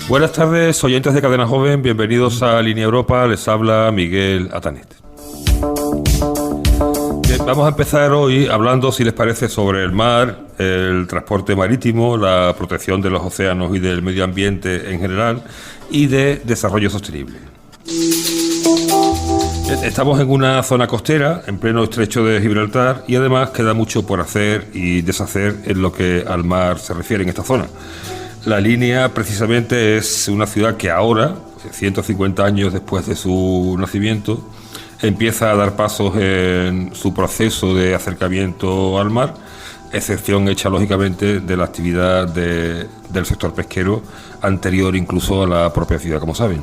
Buenas tardes, oyentes de Cadena Joven, bienvenidos a Línea Europa, les habla Miguel Atanet. Bien, vamos a empezar hoy hablando, si les parece, sobre el mar, el transporte marítimo, la protección de los océanos y del medio ambiente en general y de desarrollo sostenible. Estamos en una zona costera, en pleno estrecho de Gibraltar, y además queda mucho por hacer y deshacer en lo que al mar se refiere en esta zona. La línea precisamente es una ciudad que ahora, 150 años después de su nacimiento, empieza a dar pasos en su proceso de acercamiento al mar, excepción hecha lógicamente de la actividad del sector pesquero anterior incluso a la propia ciudad, como saben.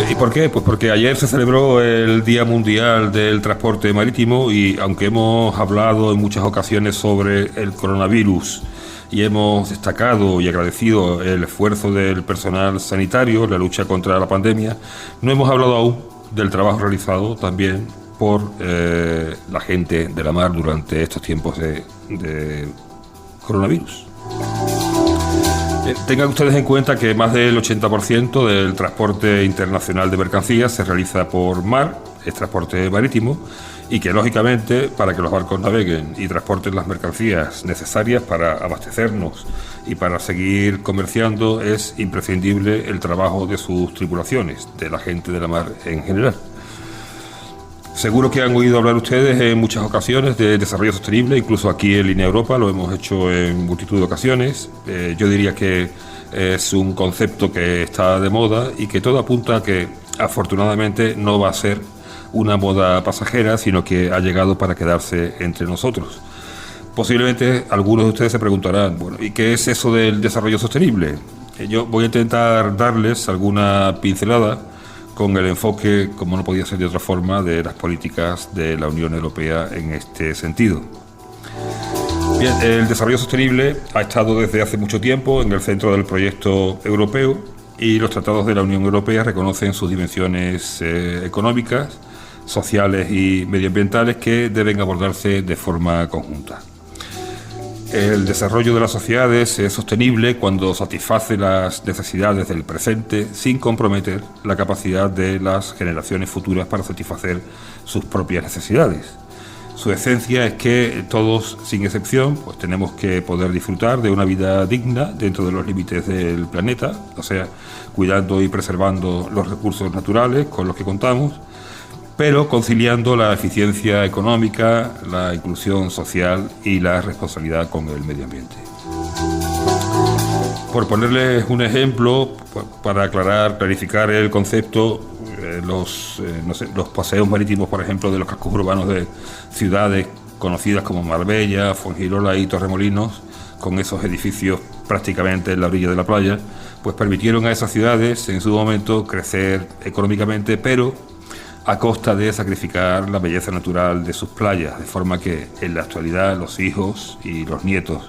¿Y por qué? Pues porque ayer se celebró el Día Mundial del Transporte Marítimo y aunque hemos hablado en muchas ocasiones sobre el coronavirus y hemos destacado y agradecido el esfuerzo del personal sanitario, la lucha contra la pandemia, no hemos hablado aún del trabajo realizado también por la gente de la mar durante estos tiempos de coronavirus. Tengan ustedes en cuenta que más del 80% del transporte internacional de mercancías se realiza por mar, es transporte marítimo, y que lógicamente para que los barcos naveguen y transporten las mercancías necesarias para abastecernos y para seguir comerciando es imprescindible el trabajo de sus tripulaciones, de la gente de la mar en general. Seguro que han oído hablar ustedes en muchas ocasiones de desarrollo sostenible, incluso aquí en Línea Europa lo hemos hecho en multitud de ocasiones. Yo diría que es un concepto que está de moda y que todo apunta a que afortunadamente no va a ser una moda pasajera, sino que ha llegado para quedarse entre nosotros. Posiblemente algunos de ustedes se preguntarán, bueno, ¿y qué es eso del desarrollo sostenible? Yo voy a intentar darles alguna pincelada con el enfoque, como no podía ser de otra forma, de las políticas de la Unión Europea en este sentido. Bien, el desarrollo sostenible ha estado desde hace mucho tiempo en el centro del proyecto europeo y los tratados de la Unión Europea reconocen sus dimensiones económicas, sociales y medioambientales que deben abordarse de forma conjunta. El desarrollo de las sociedades es sostenible cuando satisface las necesidades del presente sin comprometer la capacidad de las generaciones futuras para satisfacer sus propias necesidades. Su esencia es que todos, sin excepción, pues tenemos que poder disfrutar de una vida digna dentro de los límites del planeta, o sea, cuidando y preservando los recursos naturales con los que contamos, pero conciliando la eficiencia económica, la inclusión social y la responsabilidad con el medio ambiente. Por ponerles un ejemplo, para clarificar el concepto, los paseos marítimos, por ejemplo, de los cascos urbanos de ciudades conocidas como Marbella, Fuengirola y Torremolinos, con esos edificios prácticamente en la orilla de la playa, pues permitieron a esas ciudades en su momento crecer económicamente, pero a costa de sacrificar la belleza natural de sus playas, de forma que en la actualidad los hijos y los nietos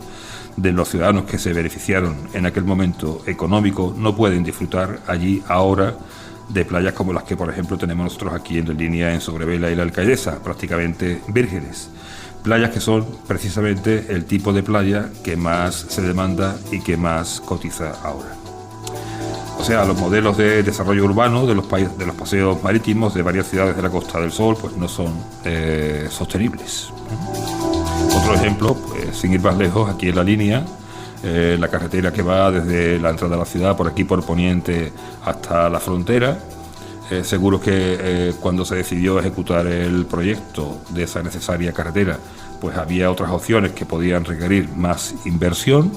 de los ciudadanos que se beneficiaron en aquel momento económico no pueden disfrutar allí ahora de playas como las que por ejemplo tenemos nosotros aquí en la línea en Sobrevela y La Alcaidesa, prácticamente vírgenes. Playas que son precisamente el tipo de playa que más se demanda y que más cotiza ahora. O sea, los modelos de desarrollo urbano de los paseos marítimos de varias ciudades de la Costa del Sol pues no son sostenibles. Otro ejemplo, pues, sin ir más lejos, aquí en la línea, la carretera que va desde la entrada a la ciudad por aquí por Poniente hasta la frontera. Seguro que cuando se decidió ejecutar el proyecto de esa necesaria carretera, pues había otras opciones que podían requerir más inversión,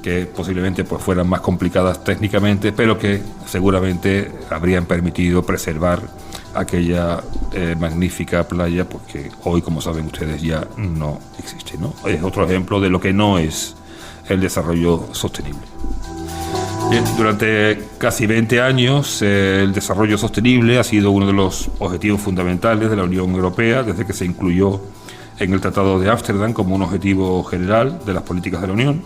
que posiblemente pues fueran más complicadas técnicamente, pero que seguramente habrían permitido preservar aquella magnífica playa, porque hoy, como saben ustedes, ya no existe, ¿no? Es otro ejemplo de lo que no es el desarrollo sostenible. Bien, durante casi 20 años el desarrollo sostenible ha sido uno de los objetivos fundamentales de la Unión Europea desde que se incluyó en el Tratado de Ámsterdam como un objetivo general de las políticas de la Unión.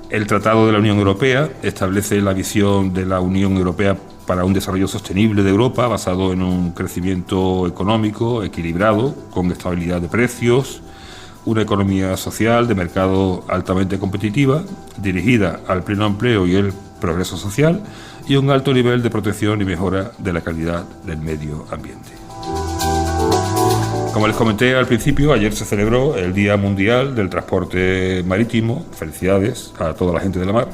El Tratado de la Unión Europea establece la visión de la Unión Europea para un desarrollo sostenible de Europa basado en un crecimiento económico equilibrado, con estabilidad de precios, una economía social de mercado altamente competitiva, dirigida al pleno empleo y el progreso social, y un alto nivel de protección y mejora de la calidad del medio ambiente. Como les comenté al principio, ayer se celebró el Día Mundial del Transporte Marítimo. Felicidades a toda la gente de la mar.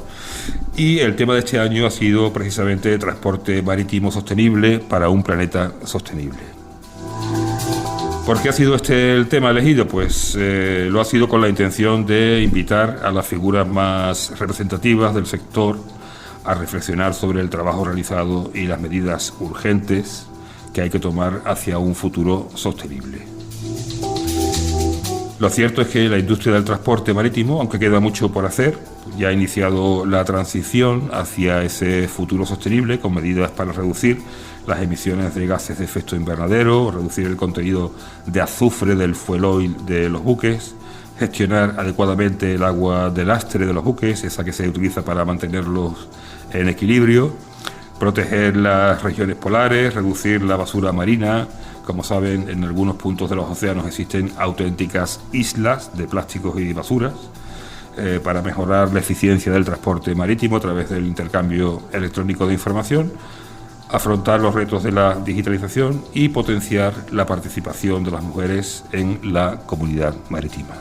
Y el tema de este año ha sido precisamente transporte marítimo sostenible para un planeta sostenible. ¿Por qué ha sido este el tema elegido? Pues lo ha sido con la intención de invitar a las figuras más representativas del sector a reflexionar sobre el trabajo realizado y las medidas urgentes que hay que tomar hacia un futuro sostenible. Lo cierto es que la industria del transporte marítimo, aunque queda mucho por hacer, ya ha iniciado la transición hacia ese futuro sostenible con medidas para reducir las emisiones de gases de efecto invernadero, reducir el contenido de azufre del fuel oil de los buques, gestionar adecuadamente el agua de lastre de los buques, esa que se utiliza para mantenerlos en equilibrio, proteger las regiones polares, reducir la basura marina. Como saben, en algunos puntos de los océanos existen auténticas islas de plásticos y basuras, para mejorar la eficiencia del transporte marítimo a través del intercambio electrónico de información, afrontar los retos de la digitalización y potenciar la participación de las mujeres en la comunidad marítima.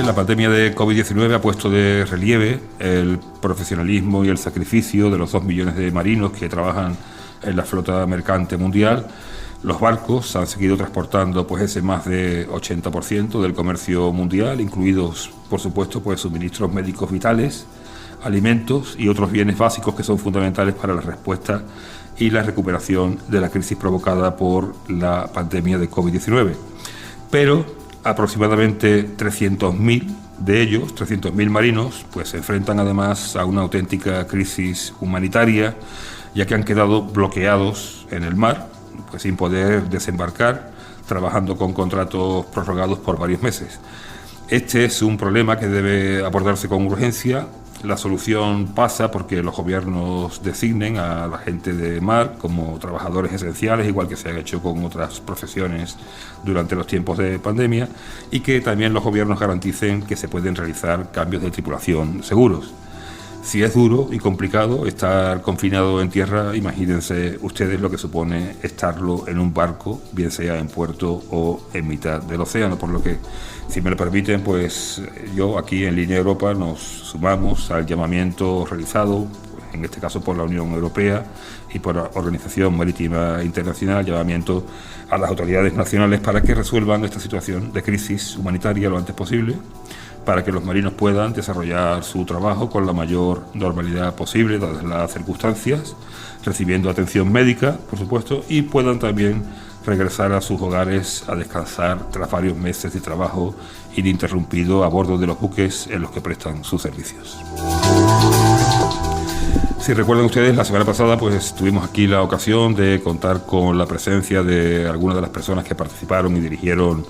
La pandemia de COVID-19 ha puesto de relieve el profesionalismo y el sacrificio de los 2 millones de marinos que trabajan en la flota mercante mundial. Los barcos han seguido transportando pues ese más de 80% del comercio mundial, incluidos, por supuesto, pues suministros médicos vitales, alimentos y otros bienes básicos que son fundamentales para la respuesta y la recuperación de la crisis provocada por la pandemia de COVID-19. Pero aproximadamente 300.000 de ellos, 300.000 marinos, pues se enfrentan además a una auténtica crisis humanitaria, ya que han quedado bloqueados en el mar, pues sin poder desembarcar, trabajando con contratos prorrogados por varios meses. Este es un problema que debe abordarse con urgencia. La solución pasa porque los gobiernos designen a la gente de mar como trabajadores esenciales, igual que se ha hecho con otras profesiones durante los tiempos de pandemia, y que también los gobiernos garanticen que se pueden realizar cambios de tripulación seguros. Si es duro y complicado estar confinado en tierra, imagínense ustedes lo que supone estarlo en un barco, bien sea en puerto o en mitad del océano, por lo que, si me lo permiten, pues yo aquí en Línea Europa nos sumamos al llamamiento realizado, pues, en este caso por la Unión Europea y por la Organización Marítima Internacional, llamamiento a las autoridades nacionales para que resuelvan esta situación de crisis humanitaria lo antes posible, para que los marinos puedan desarrollar su trabajo con la mayor normalidad posible, dadas las circunstancias, recibiendo atención médica, por supuesto, y puedan también regresar a sus hogares a descansar tras varios meses de trabajo ininterrumpido a bordo de los buques en los que prestan sus servicios. Si recuerdan ustedes, la semana pasada pues tuvimos aquí la ocasión de contar con la presencia de algunas de las personas que participaron y dirigieron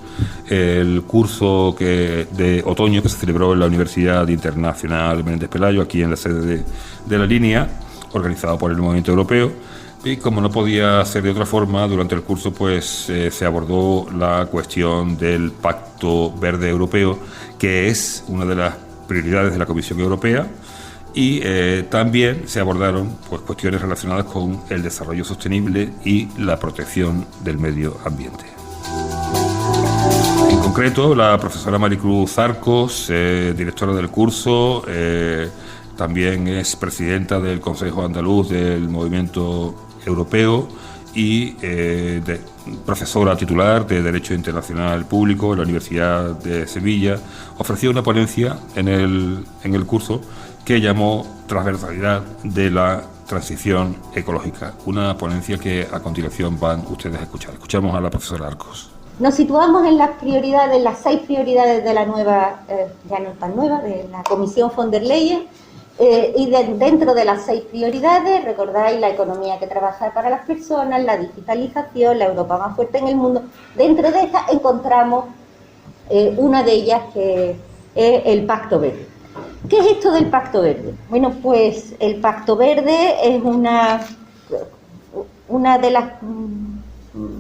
el curso de otoño que se celebró en la Universidad Internacional Menéndez Pelayo, aquí en la sede de la línea, organizado por el Movimiento Europeo. Y como no podía ser de otra forma, durante el curso pues se abordó la cuestión del Pacto Verde Europeo, que es una de las prioridades de la Comisión Europea. Y también se abordaron pues, cuestiones relacionadas con el desarrollo sostenible y la protección del medio ambiente. En concreto, la profesora Maricruz Arcos, directora del curso, también es presidenta del Consejo Andaluz del Movimiento Europeo y profesora titular de Derecho Internacional Público en la Universidad de Sevilla, ofreció una ponencia en el curso que llamó Transversalidad de la Transición Ecológica, una ponencia que a continuación van ustedes a escuchar. Escuchamos a la profesora Arcos. Nos situamos en las prioridades, las 6 prioridades de la nueva, ya no tan nueva, de la Comisión von der Leyen, y dentro de las 6 prioridades, recordáis la economía que trabaja para las personas, la digitalización, la Europa más fuerte en el mundo. Dentro de estas encontramos una de ellas que es el Pacto Verde. ¿Qué es esto del Pacto Verde? Bueno, pues el Pacto Verde es una de las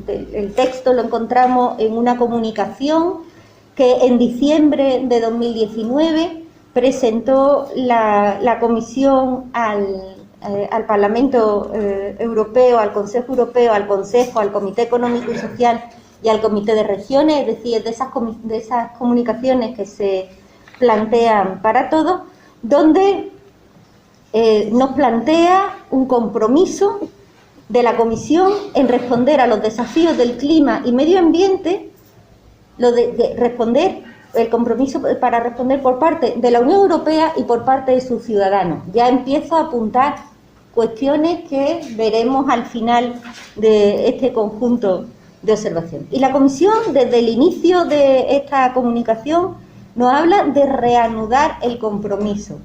el texto lo encontramos en una comunicación que en diciembre de 2019 presentó la Comisión al Parlamento Europeo, al Consejo Europeo, al Consejo, al Comité Económico y Social y al Comité de Regiones, es decir, de esas comunicaciones que se plantean para todos, donde nos plantea un compromiso de la Comisión en responder a los desafíos del clima y medio ambiente, el compromiso para responder por parte de la Unión Europea y por parte de sus ciudadanos. Ya empiezo a apuntar cuestiones que veremos al final de este conjunto de observación. Y la Comisión, desde el inicio de esta comunicación, nos habla de reanudar el compromiso.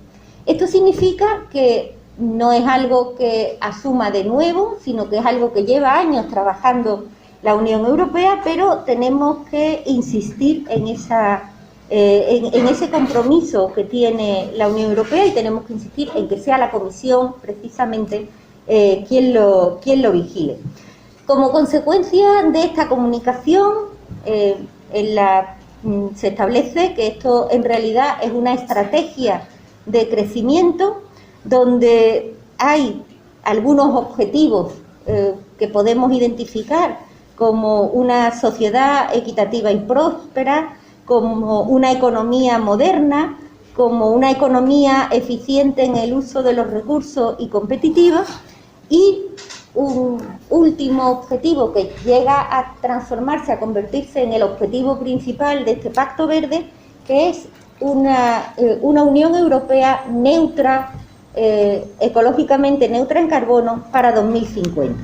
Esto significa que no es algo que asuma de nuevo, sino que es algo que lleva años trabajando la Unión Europea, pero tenemos que insistir en ese compromiso que tiene la Unión Europea y tenemos que insistir en que sea la Comisión, precisamente, quien lo vigile. Como consecuencia de esta comunicación, se establece que esto en realidad es una estrategia de crecimiento donde hay algunos objetivos que podemos identificar como una sociedad equitativa y próspera, como una economía moderna, como una economía eficiente en el uso de los recursos y competitiva, y un último objetivo que llega a transformarse, a convertirse en el objetivo principal de este Pacto Verde, que es una Unión Europea neutra, ecológicamente neutra en carbono para 2050.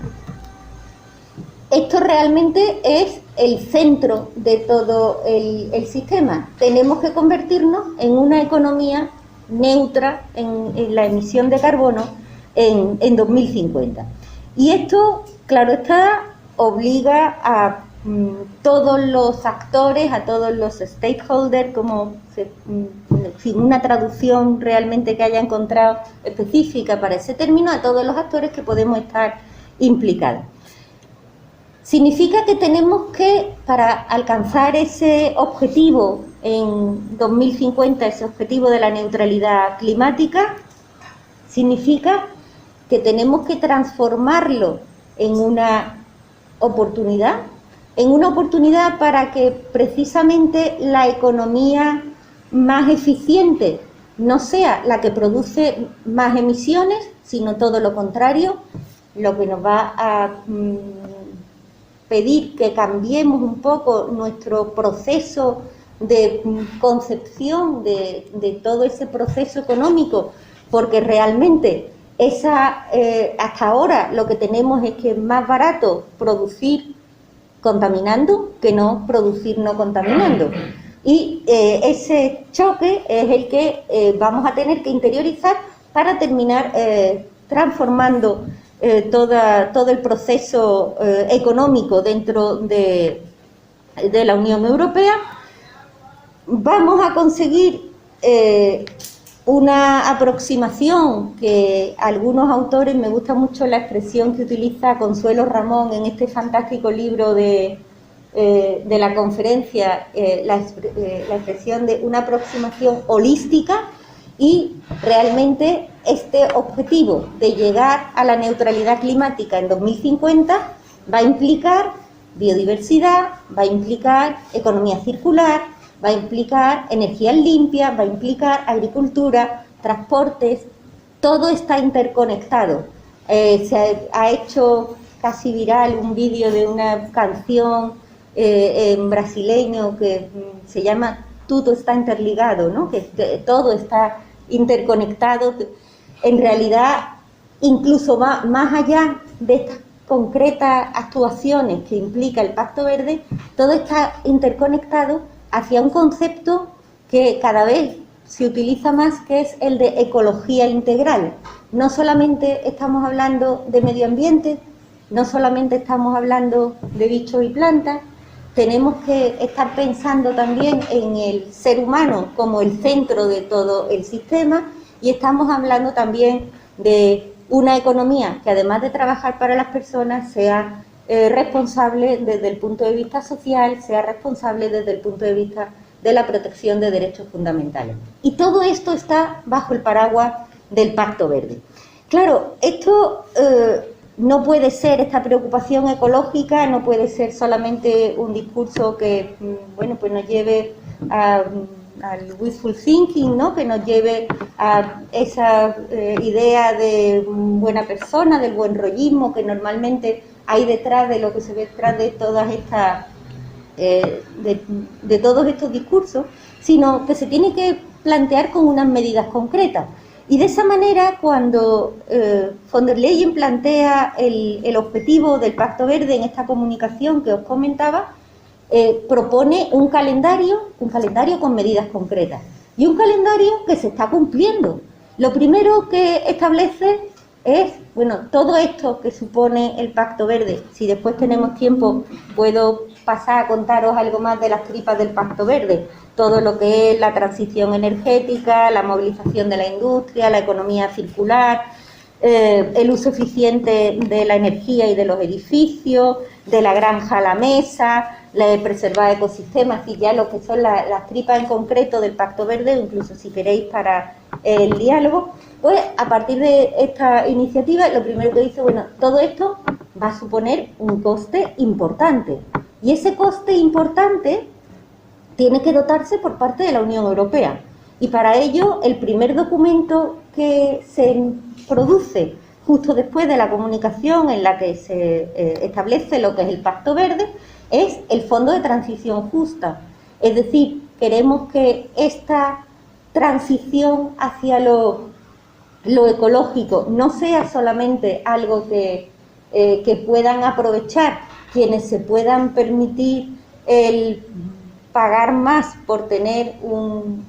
Esto realmente es el centro de todo el sistema. Tenemos que convertirnos en una economía neutra en la emisión de carbono en 2050. Y esto, claro está, obliga a todos los actores, a todos los stakeholders, sin una traducción realmente que haya encontrado específica para ese término, a todos los actores que podemos estar implicados. Significa que tenemos que, para alcanzar ese objetivo en 2050, ese objetivo de la neutralidad climática, significa que tenemos que transformarlo en una oportunidad para que precisamente la economía más eficiente no sea la que produce más emisiones, sino todo lo contrario, lo que nos va a pedir que cambiemos un poco nuestro proceso de concepción de todo ese proceso económico, porque realmente hasta ahora lo que tenemos es que es más barato producir contaminando que no producir no contaminando. Y ese choque es el que vamos a tener que interiorizar para terminar transformando todo el proceso económico dentro de la Unión Europea. Vamos a conseguir una aproximación que algunos autores, me gusta mucho la expresión que utiliza Consuelo Ramón en este fantástico libro de la conferencia, la expresión de una aproximación holística, y realmente este objetivo de llegar a la neutralidad climática en 2050 va a implicar biodiversidad, va a implicar economía circular, va a implicar energías limpias, va a implicar agricultura, transportes, todo está interconectado. Se ha hecho casi viral un vídeo de una canción en brasileño que se llama Todo está interligado, ¿no? Que todo está interconectado. En realidad, incluso más allá de estas concretas actuaciones que implica el Pacto Verde, todo está interconectado hacia un concepto que cada vez se utiliza más, que es el de ecología integral. No solamente estamos hablando de medio ambiente, no solamente estamos hablando de bichos y plantas, tenemos que estar pensando también en el ser humano como el centro de todo el sistema, y estamos hablando también de una economía que, además de trabajar para las personas, sea responsable desde el punto de vista social, sea responsable desde el punto de vista de la protección de derechos fundamentales. Y todo esto está bajo el paraguas del Pacto Verde. Claro, esto no puede ser, esta preocupación ecológica no puede ser solamente un discurso que, bueno, pues nos lleve al wishful thinking, ¿no? Que nos lleve a esa idea de buena persona, del buen rollismo que normalmente hay detrás de lo que se ve detrás de todas estas de todos estos discursos, sino que se tiene que plantear con unas medidas concretas. Y de esa manera, cuando von der Leyen plantea el objetivo del Pacto Verde en esta comunicación que os comentaba, propone un calendario con medidas concretas y un calendario que se está cumpliendo. Lo primero que establece es, bueno, todo esto que supone el Pacto Verde. Si después tenemos tiempo, puedo pasar a contaros algo más de las tripas del Pacto Verde. Todo lo que es la transición energética, la movilización de la industria, la economía circular, el uso eficiente de la energía y de los edificios, de la granja a la mesa, preservar ecosistemas, y ya lo que son las tripas en concreto del Pacto Verde, incluso si queréis para el diálogo. Pues a partir de esta iniciativa, lo primero que dice, bueno, todo esto va a suponer un coste importante, y ese coste importante tiene que dotarse por parte de la Unión Europea, y para ello el primer documento que se produce justo después de la comunicación en la que se establece lo que es el Pacto Verde es el Fondo de Transición Justa. Es decir, queremos que esta transición hacia lo ecológico no sea solamente algo que puedan aprovechar quienes se puedan permitir el pagar más por tener un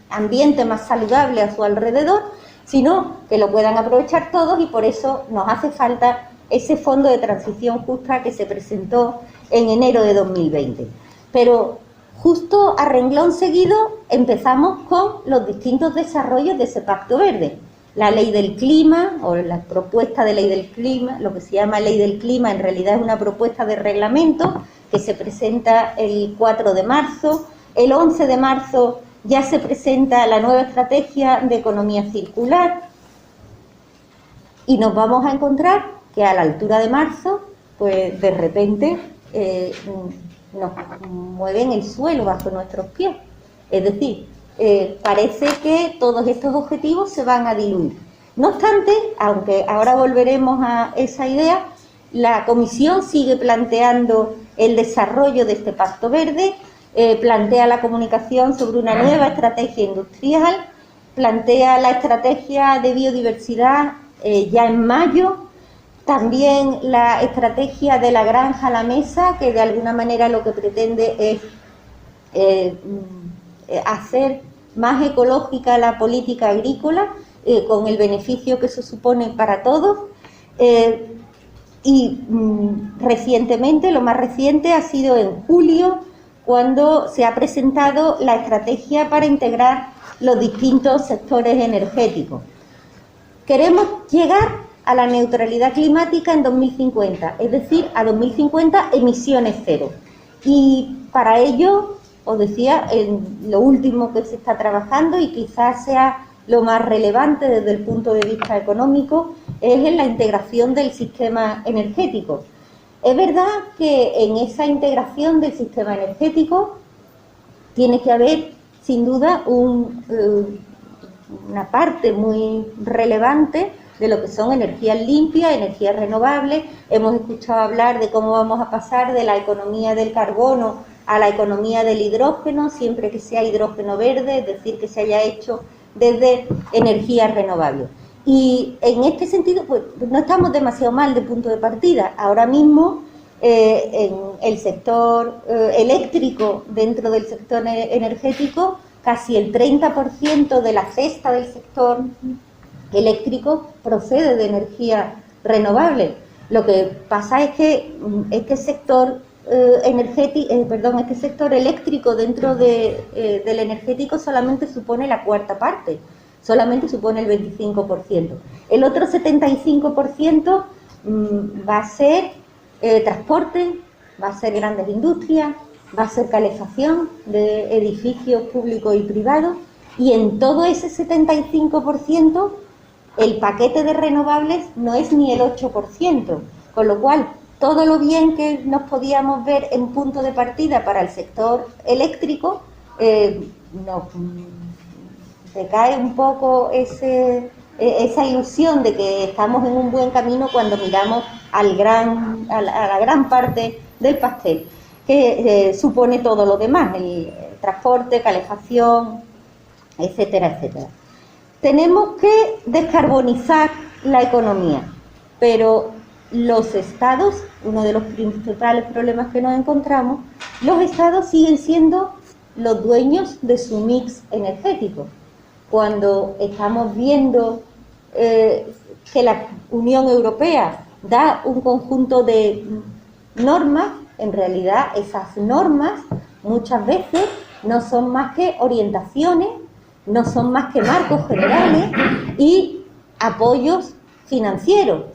ambiente más saludable a su alrededor, sino que lo puedan aprovechar todos, y por eso nos hace falta ese fondo de transición justa que se presentó en enero de 2020. Pero justo a renglón seguido empezamos con los distintos desarrollos de ese Pacto Verde. La Ley del Clima, o la propuesta de Ley del Clima, lo que se llama Ley del Clima, en realidad es una propuesta de reglamento que se presenta el 4 de marzo. El 11 de marzo ya se presenta la nueva estrategia de economía circular, y nos vamos a encontrar que a la altura de marzo, pues de repente nos mueven el suelo bajo nuestros pies. Es decir, parece que todos estos objetivos se van a diluir. No obstante, aunque ahora volveremos a esa idea, la Comisión sigue planteando el desarrollo de este Pacto Verde, plantea la comunicación sobre una nueva estrategia industrial, plantea la estrategia de biodiversidad ya en mayo, también la estrategia de la granja a la mesa, que de alguna manera lo que pretende es hacer más ecológica la política agrícola, con el beneficio que eso supone para todos. Y recientemente, lo más reciente ha sido en julio, cuando se ha presentado la estrategia para integrar los distintos sectores energéticos. Queremos llegar a la neutralidad climática en 2050, es decir, a 2050 emisiones cero. Y para ello, os decía, lo último que se está trabajando, y quizás sea lo más relevante desde el punto de vista económico, es en la integración del sistema energético. Es verdad que en esa integración del sistema energético tiene que haber, sin duda, una parte muy relevante de lo que son energías limpias, energías renovables. Hemos escuchado hablar de cómo vamos a pasar de la economía del carbono a la economía del hidrógeno, siempre que sea hidrógeno verde, es decir, que se haya hecho desde energías renovables. Y en este sentido, pues no estamos demasiado mal de punto de partida. Ahora mismo, en el sector eléctrico, dentro del sector energético, casi el 30% de la cesta del sector eléctrico procede de energía renovable. Lo que pasa es que este sector este sector eléctrico dentro del energético solamente supone la cuarta parte, solamente supone el 25%. El otro 75% va a ser transporte, va a ser grandes industrias, va a ser calefacción de edificios públicos y privados, y en todo ese 75% el paquete de renovables no es ni el 8%, con lo cual todo lo bien que nos podíamos ver en punto de partida para el sector eléctrico, nos decae un poco esa ilusión de que estamos en un buen camino cuando miramos a la gran parte del pastel, que supone todo lo demás, el transporte, calefacción, etcétera, etcétera. Tenemos que descarbonizar la economía, pero los estados, uno de los principales problemas que nos encontramos, los estados siguen siendo los dueños de su mix energético. Cuando estamos viendo que la Unión Europea da un conjunto de normas, en realidad esas normas muchas veces no son más que orientaciones, no son más que marcos generales y apoyos financieros,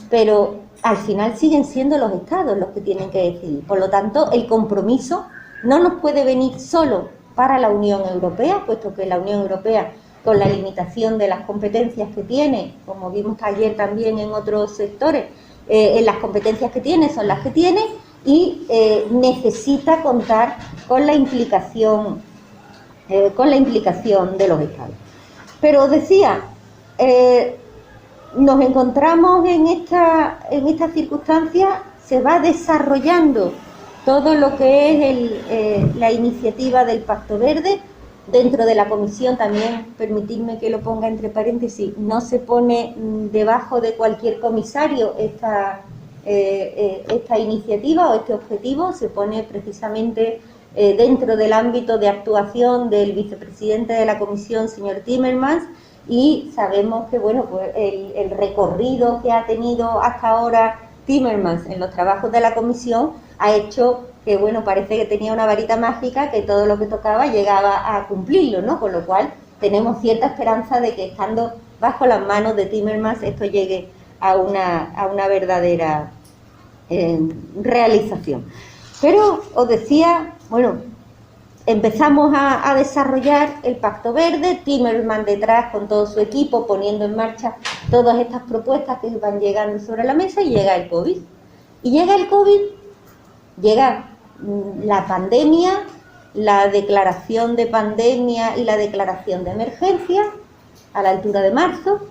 pero al final siguen siendo los estados los que tienen que decidir. Por lo tanto, el compromiso no nos puede venir solo para la Unión Europea, puesto que la Unión Europea, con la limitación de las competencias que tiene, como vimos ayer también en otros sectores, en las competencias que tiene son las que tiene, y necesita contar con la implicación de los estados. Pero os decía, nos encontramos en esta circunstancia, se va desarrollando todo lo que es la iniciativa del Pacto Verde. Dentro de la comisión también, permitidme que lo ponga entre paréntesis, no se pone debajo de cualquier comisario esta iniciativa o este objetivo, se pone precisamente dentro del ámbito de actuación del vicepresidente de la comisión, señor Timmermans, y sabemos que bueno, pues el recorrido que ha tenido hasta ahora Timmermans en los trabajos de la comisión ha hecho que, bueno, parece que tenía una varita mágica que todo lo que tocaba llegaba a cumplirlo, ¿no? Con lo cual tenemos cierta esperanza de que estando bajo las manos de Timmermans esto llegue a una verdadera realización. Pero os decía, bueno, empezamos a desarrollar el Pacto Verde, Timmermans detrás con todo su equipo poniendo en marcha todas estas propuestas que van llegando sobre la mesa, y llega el COVID. Y llega el COVID, llega la pandemia, la declaración de pandemia y la declaración de emergencia a la altura de marzo,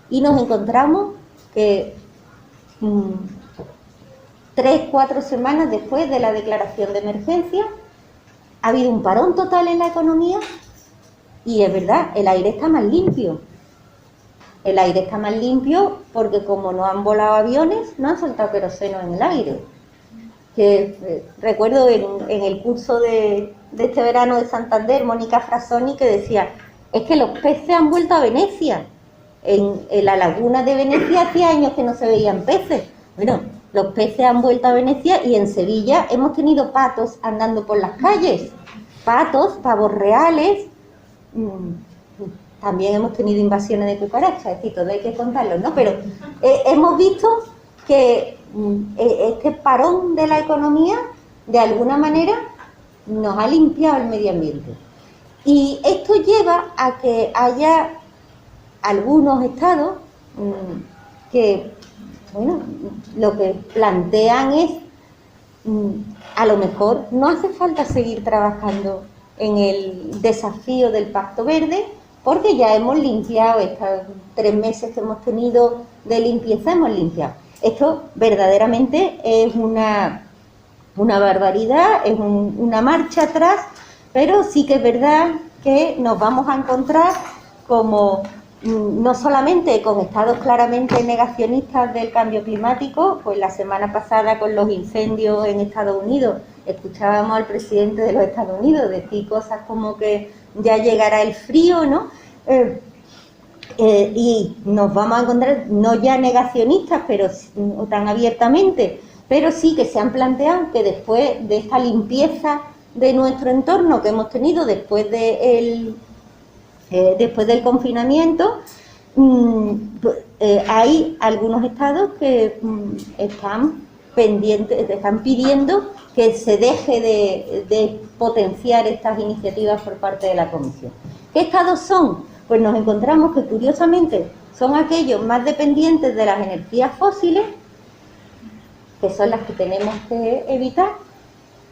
y nos encontramos que 3-4 semanas después de la declaración de emergencia ha habido un parón total en la economía, y es verdad, el aire está más limpio. El aire está más limpio porque como no han volado aviones, no han soltado queroseno en el aire. Recuerdo en el curso de este verano de Santander, Mónica Frasoni, que decía, es que los peces han vuelto a Venecia. En la laguna de Venecia hacía años que no se veían peces. Bueno, los peces han vuelto a Venecia, y en Sevilla hemos tenido patos andando por las calles. Patos, pavos reales, también hemos tenido invasiones de cucarachas, es decir, todo hay que contarlo, ¿no? Pero hemos visto que este parón de la economía, de alguna manera, nos ha limpiado el medio ambiente. Y esto lleva a que haya algunos estados que, bueno, lo que plantean es, a lo mejor no hace falta seguir trabajando en el desafío del Pacto Verde, porque ya hemos limpiado estos 3 meses que hemos tenido de limpieza, hemos limpiado. Esto verdaderamente es una barbaridad, es una marcha atrás, pero sí que es verdad que nos vamos a encontrar como no solamente con estados claramente negacionistas del cambio climático, pues la semana pasada con los incendios en Estados Unidos escuchábamos al presidente de los Estados Unidos decir cosas como que ya llegará el frío, ¿no? Y nos vamos a encontrar no ya negacionistas, pero no tan abiertamente, pero sí que se han planteado que después de esta limpieza de nuestro entorno que hemos tenido después del confinamiento, hay algunos estados que están pendientes, están pidiendo que se deje de potenciar estas iniciativas por parte de la Comisión. ¿Qué estados son? Pues nos encontramos que, curiosamente, son aquellos más dependientes de las energías fósiles, que son las que tenemos que evitar,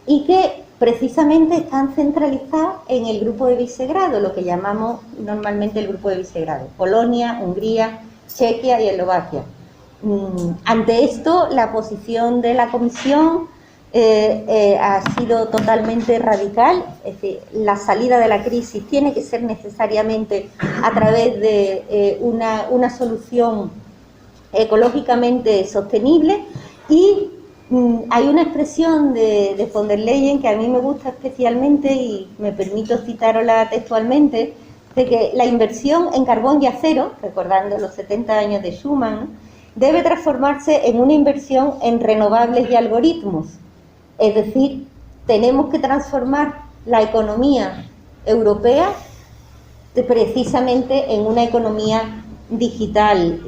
y que precisamente están centralizadas en el grupo de Visegrado, lo que llamamos normalmente el grupo de Visegrado: Polonia, Hungría, Chequia y Eslovaquia. Ante esto, la posición de la Comisión ha sido totalmente radical. Es decir, la salida de la crisis tiene que ser necesariamente a través de una solución ecológicamente sostenible, y hay una expresión de von der Leyen que a mí me gusta especialmente y me permito citarla textualmente, de que la inversión en carbón y acero, recordando los 70 años de Schuman, debe transformarse en una inversión en renovables y algoritmos. Es decir, tenemos que transformar la economía europea precisamente en una economía digital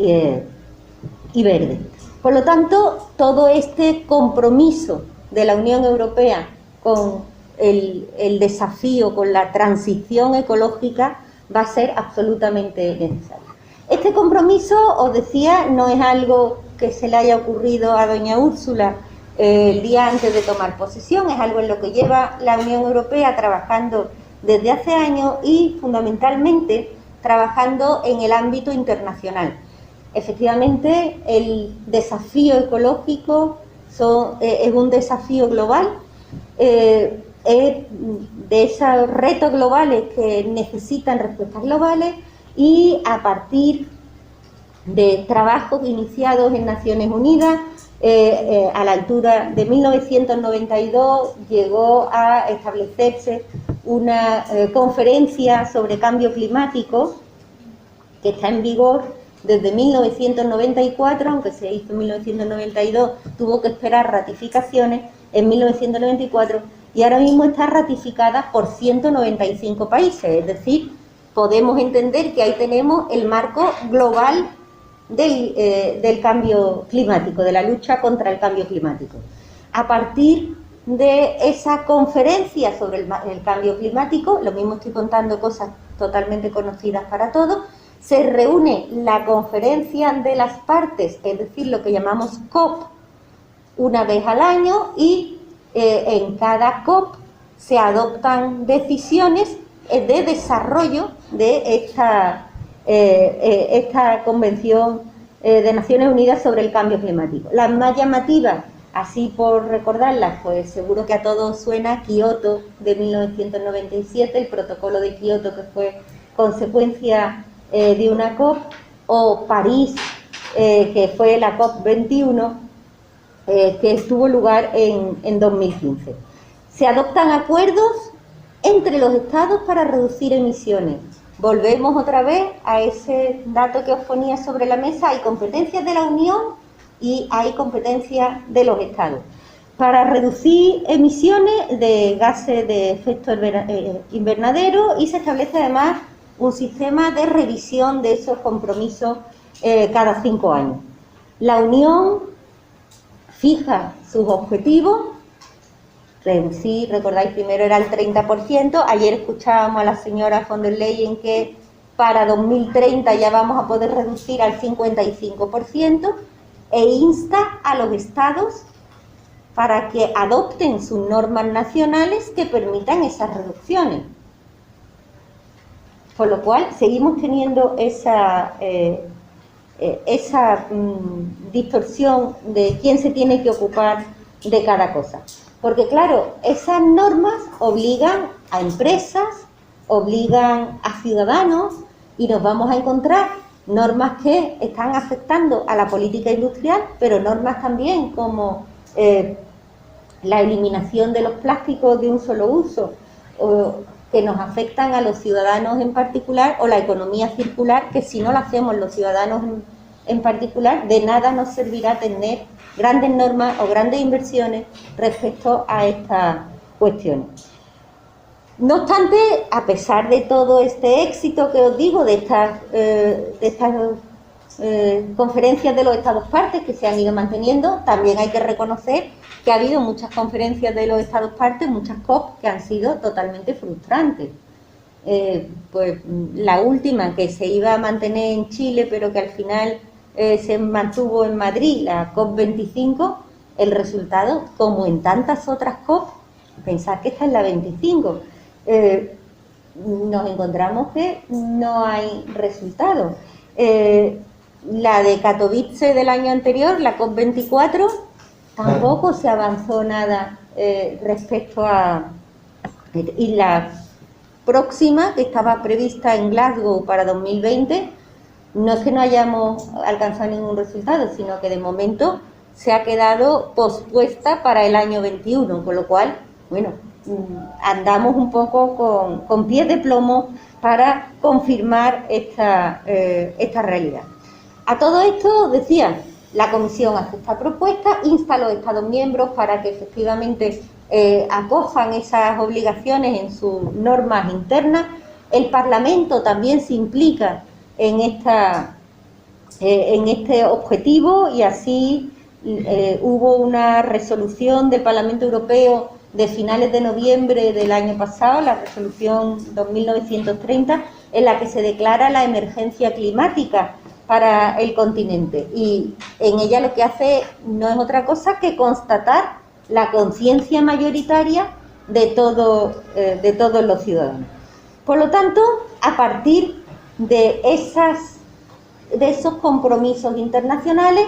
y verde. Por lo tanto, todo este compromiso de la Unión Europea con el desafío, con la transición ecológica, va a ser absolutamente necesario. Este compromiso, os decía, no es algo que se le haya ocurrido a doña Úrsula el día antes de tomar posesión, es algo en lo que lleva la Unión Europea trabajando desde hace años y fundamentalmente trabajando en el ámbito internacional. Efectivamente, el desafío ecológico es un desafío global, es de esos retos globales que necesitan respuestas globales, y a partir de trabajos iniciados en Naciones Unidas, a la altura de 1992 llegó a establecerse una conferencia sobre cambio climático que está en vigor desde 1994, aunque se hizo en 1992, tuvo que esperar ratificaciones en 1994, y ahora mismo está ratificada por 195 países, es decir, podemos entender que ahí tenemos el marco global del cambio climático, de la lucha contra el cambio climático. A partir de esa conferencia sobre el cambio climático, lo mismo estoy contando cosas totalmente conocidas para todos, se reúne la conferencia de las partes, es decir, lo que llamamos COP, una vez al año, y en cada COP se adoptan decisiones de desarrollo de esta Convención de Naciones Unidas sobre el Cambio Climático. Las más llamativas, así por recordarlas, pues seguro que a todos suena Kioto de 1997, el protocolo de Kioto, que fue consecuencia de una COP, o París, que fue la COP 21, que tuvo lugar en 2015. Se adoptan acuerdos entre los estados para reducir emisiones. Volvemos otra vez a ese dato que os ponía sobre la mesa: hay competencias de la Unión y hay competencias de los estados para reducir emisiones de gases de efecto invernadero, y se establece además un sistema de revisión de esos compromisos cada 5 años. La Unión fija sus objetivos. Reducir, recordáis, primero era el 30%, ayer escuchábamos a la señora von der Leyen que para 2030 ya vamos a poder reducir al 55%, e insta a los estados para que adopten sus normas nacionales que permitan esas reducciones. Por lo cual seguimos teniendo esa distorsión de quién se tiene que ocupar de cada cosa. Porque claro, esas normas obligan a empresas, obligan a ciudadanos, y nos vamos a encontrar normas que están afectando a la política industrial, pero normas también como la eliminación de los plásticos de un solo uso, que nos afectan a los ciudadanos en particular, o la economía circular, que si no la hacemos los ciudadanos en particular, de nada nos servirá tener grandes normas o grandes inversiones respecto a estas cuestiones. No obstante, a pesar de todo este éxito que os digo, de estas conferencias de los Estados partes que se han ido manteniendo, también hay que reconocer que ha habido muchas conferencias de los Estados partes, muchas COP, que han sido totalmente frustrantes. Pues la última, que se iba a mantener en Chile, pero que al final se mantuvo en Madrid, la COP25, el resultado, como en tantas otras COP, pensad que esta es la 25, nos encontramos que no hay resultado. La de Katowice del año anterior, la COP24, tampoco se avanzó nada respecto a... Y la próxima, que estaba prevista en Glasgow para 2020, no es que no hayamos alcanzado ningún resultado, sino que de momento se ha quedado pospuesta para el año 21, con lo cual, bueno, andamos un poco con pies de plomo para confirmar esta realidad. A todo esto, decía, la Comisión hace esta propuesta, insta a los Estados miembros para que efectivamente acojan esas obligaciones en sus normas internas. El Parlamento también se implica en este objetivo, y así hubo una resolución del Parlamento Europeo de finales de noviembre del año pasado, la resolución 2930, en la que se declara la emergencia climática para el continente, y en ella lo que hace no es otra cosa que constatar la conciencia mayoritaria de todos los ciudadanos. Por lo tanto, a partir de esos compromisos internacionales,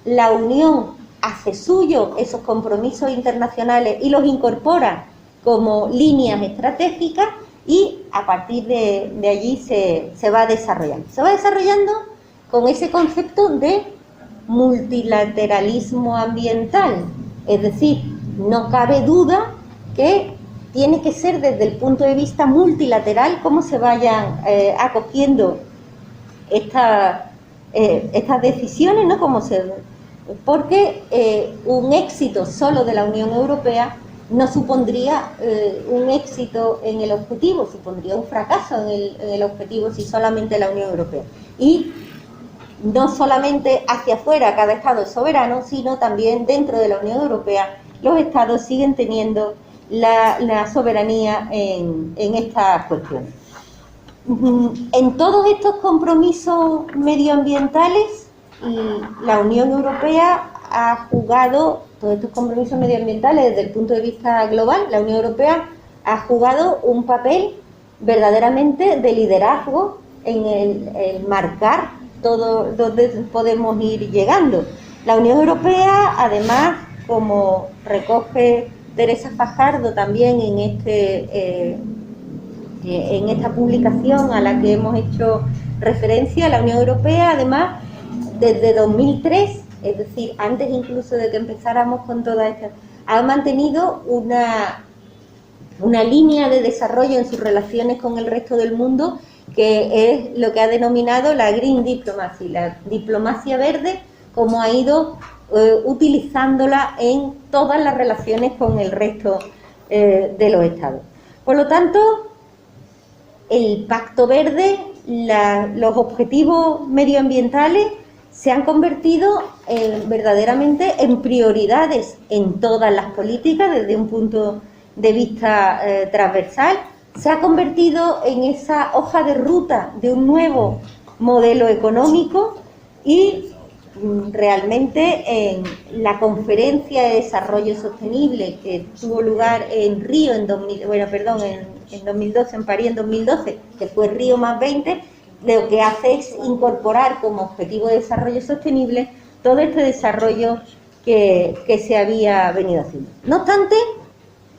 la Unión hace suyo esos compromisos internacionales y los incorpora como líneas estratégicas, y a partir de allí se va desarrollando. Se va desarrollando con ese concepto de multilateralismo ambiental, es decir, no cabe duda que tiene que ser desde el punto de vista multilateral cómo se vayan acogiendo estas decisiones, ¿no? Porque un éxito solo de la Unión Europea no supondría un éxito en el objetivo, supondría un fracaso en el objetivo si solamente la Unión Europea. Y no solamente hacia afuera cada Estado es soberano, sino también dentro de la Unión Europea los Estados siguen teniendo la soberanía en estas cuestiones. En todos estos compromisos medioambientales, la Unión Europea ha jugado, todos estos compromisos medioambientales desde el punto de vista global, la Unión Europea ha jugado un papel verdaderamente de liderazgo en el marcar todo donde podemos ir llegando. La Unión Europea, además, como recoge Teresa Fajardo también en esta publicación a la que hemos hecho referencia, la Unión Europea, además, desde 2003, es decir, antes incluso de que empezáramos con toda esta, ha mantenido una línea de desarrollo en sus relaciones con el resto del mundo, que es lo que ha denominado la Green Diplomacy, la diplomacia verde, como ha ido utilizándola en todas las relaciones con el resto de los estados. Por lo tanto, el Pacto Verde, los objetivos medioambientales se han convertido verdaderamente en prioridades en todas las políticas desde un punto de vista transversal. Se ha convertido en esa hoja de ruta de un nuevo modelo económico, y realmente en la Conferencia de Desarrollo Sostenible que tuvo lugar en Río en 2012, en París en 2012, que fue Río +20, lo que hace es incorporar como objetivo de desarrollo sostenible todo este desarrollo que se había venido haciendo. No obstante,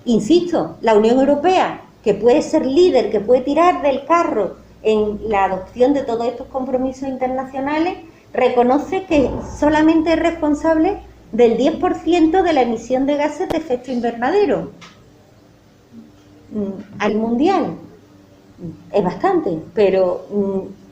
insisto, la Unión Europea, que puede ser líder, que puede tirar del carro en la adopción de todos estos compromisos internacionales, reconoce que solamente es responsable del 10% de la emisión de gases de efecto invernadero al mundial. Es bastante, pero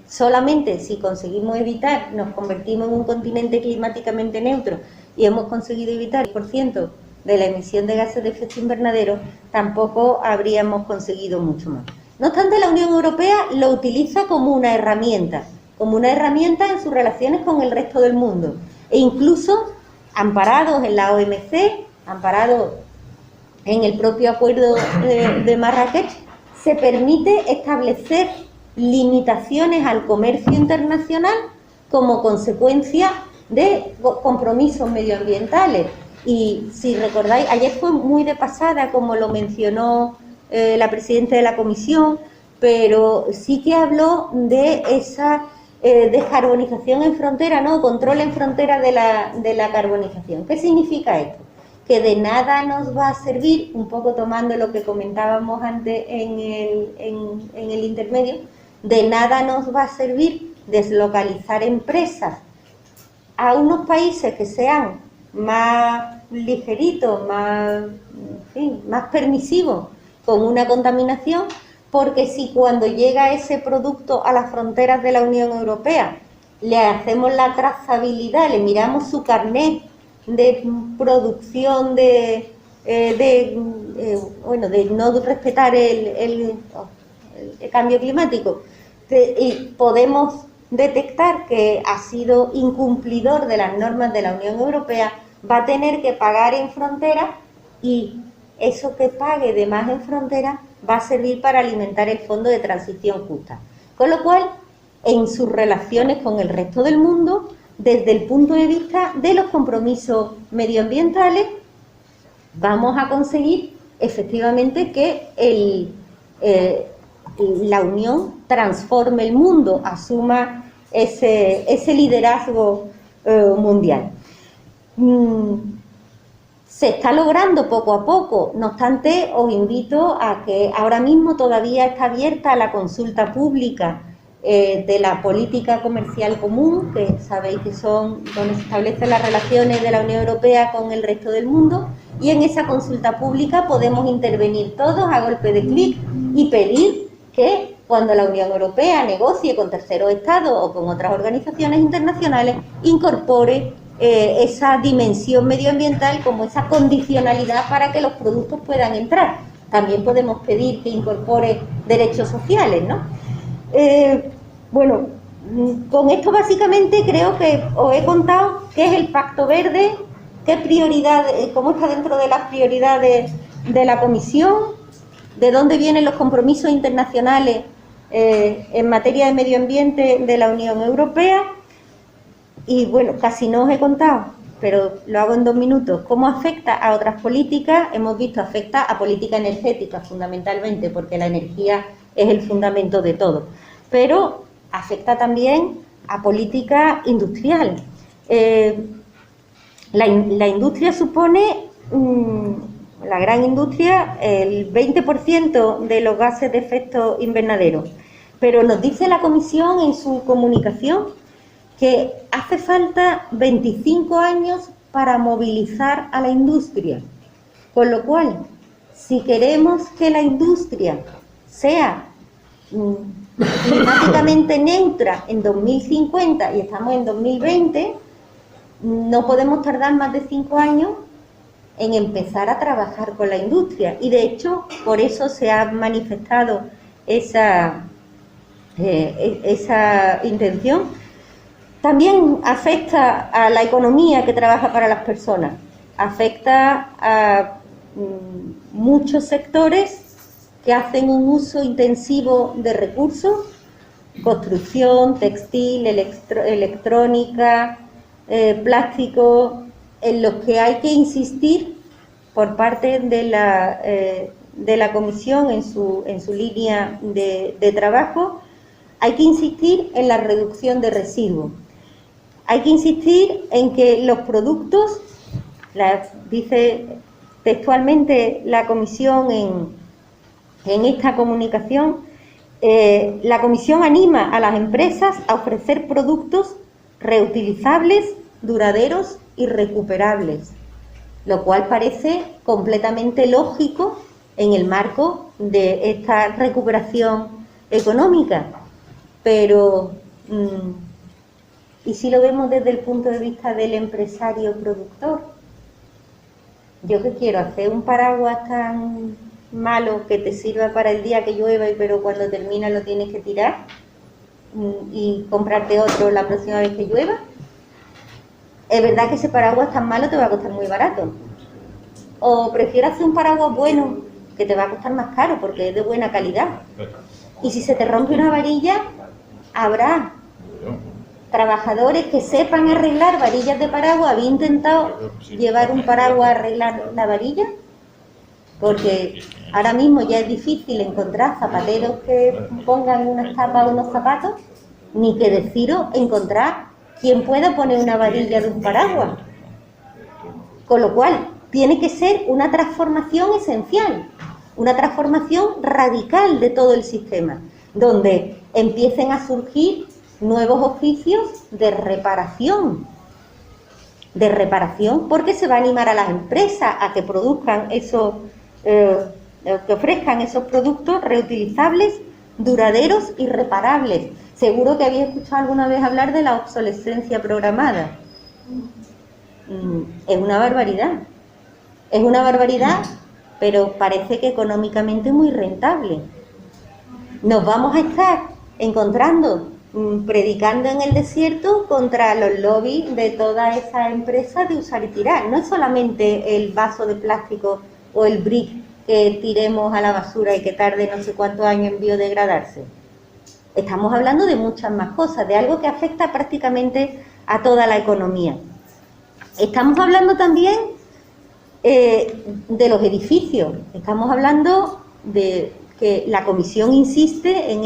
solamente si conseguimos evitar, nos convertimos en un continente climáticamente neutro y hemos conseguido evitar el 10% de la emisión de gases de efecto invernadero, tampoco habríamos conseguido mucho más. No obstante, la Unión Europea lo utiliza como una herramienta en sus relaciones con el resto del mundo, e incluso amparados en la OMC, amparados en el propio acuerdo de Marrakech, se permite establecer limitaciones al comercio internacional como consecuencia de compromisos medioambientales. Y si recordáis, ayer fue muy de pasada, como lo mencionó la presidenta de la comisión, pero sí que habló de esa descarbonización en frontera, ¿no? Control en frontera de la carbonización. ¿Qué significa esto? Que de nada nos va a servir, un poco tomando lo que comentábamos antes en el intermedio, de nada nos va a servir deslocalizar empresas a unos países que sean más ligeritos, más permisivos con una contaminación, porque si cuando llega ese producto a las fronteras de la Unión Europea le hacemos la trazabilidad, le miramos su carnet de producción de no respetar el cambio climático, y podemos detectar que ha sido incumplidor de las normas de la Unión Europea, va a tener que pagar en frontera, y eso que pague de más en frontera va a servir para alimentar el Fondo de Transición Justa. Con lo cual, en sus relaciones con el resto del mundo, desde el punto de vista de los compromisos medioambientales, vamos a conseguir efectivamente que la Unión transforme el mundo, asuma ese liderazgo mundial. Se está logrando poco a poco, no obstante, os invito a que ahora mismo todavía está abierta la consulta pública de la política comercial común, que sabéis que son donde se establecen las relaciones de la Unión Europea con el resto del mundo, y en esa consulta pública podemos intervenir todos a golpe de clic y pedir que cuando la Unión Europea negocie con terceros estados o con otras organizaciones internacionales, incorpore esa dimensión medioambiental como esa condicionalidad para que los productos puedan entrar. También podemos pedir que incorpore derechos sociales, ¿no? Bueno, con esto básicamente creo que os he contado qué es el Pacto Verde, qué prioridades, cómo está dentro de las prioridades de la Comisión, de dónde vienen los compromisos internacionales en materia de medio ambiente de la Unión Europea. Y bueno, casi no os he contado, pero lo hago en 2 minutos, cómo afecta a otras políticas. Hemos visto, afecta a política energética fundamentalmente, porque la energía es el fundamento de todo, pero afecta también a política industrial. La industria supone, la gran industria, el 20% de los gases de efecto invernadero, pero nos dice la Comisión en su comunicación que hace falta 25 años para movilizar a la industria, con lo cual, si queremos que la industria sea climáticamente neutra en 2050 y estamos en 2020, no podemos tardar más de 5 años en empezar a trabajar con la industria, y de hecho por eso se ha manifestado esa intención. También afecta a la economía que trabaja para las personas, afecta a muchos sectores que hacen un uso intensivo de recursos, construcción, textil, electrónica, plástico, en los que hay que insistir por parte de la Comisión en su línea de trabajo. Hay que insistir en la reducción de residuos. Hay que insistir en que los productos, dice textualmente la Comisión en esta comunicación, la Comisión anima a las empresas a ofrecer productos reutilizables, duraderos y recuperables, lo cual parece completamente lógico en el marco de esta recuperación económica. Pero ¿y si lo vemos desde el punto de vista del empresario productor? ¿Yo qué quiero? ¿Hacer un paraguas tan malo que te sirva para el día que llueva y pero cuando termina lo tienes que tirar y comprarte otro la próxima vez que llueva? Es verdad que ese paraguas tan malo te va a costar muy barato. O prefiero hacer un paraguas bueno que te va a costar más caro porque es de buena calidad. Y si se te rompe una varilla, habrá trabajadores que sepan arreglar varillas de paraguas. ¿Había intentado llevar un paraguas a arreglar la varilla? Porque ahora mismo ya es difícil encontrar zapateros que pongan unas tapas o unos zapatos, ni que deciros encontrar quien pueda poner una varilla de un paraguas. Con lo cual, tiene que ser una transformación esencial, una transformación radical de todo el sistema, donde empiecen a surgir nuevos oficios de reparación, porque se va a animar a las empresas a que produzcan esos, que ofrezcan esos productos reutilizables, duraderos y reparables. Seguro que habéis escuchado alguna vez hablar de la obsolescencia programada. Es una barbaridad, pero parece que económicamente es muy rentable. Nos vamos a estar encontrando, predicando en el desierto contra los lobbies de todas esas empresas de usar y tirar. No es solamente el vaso de plástico o el brick que tiremos a la basura y que tarde no sé cuántos años en biodegradarse. Estamos hablando de muchas más cosas, de algo que afecta prácticamente a toda la economía. Estamos hablando también de los edificios. Estamos hablando de que la Comisión insiste en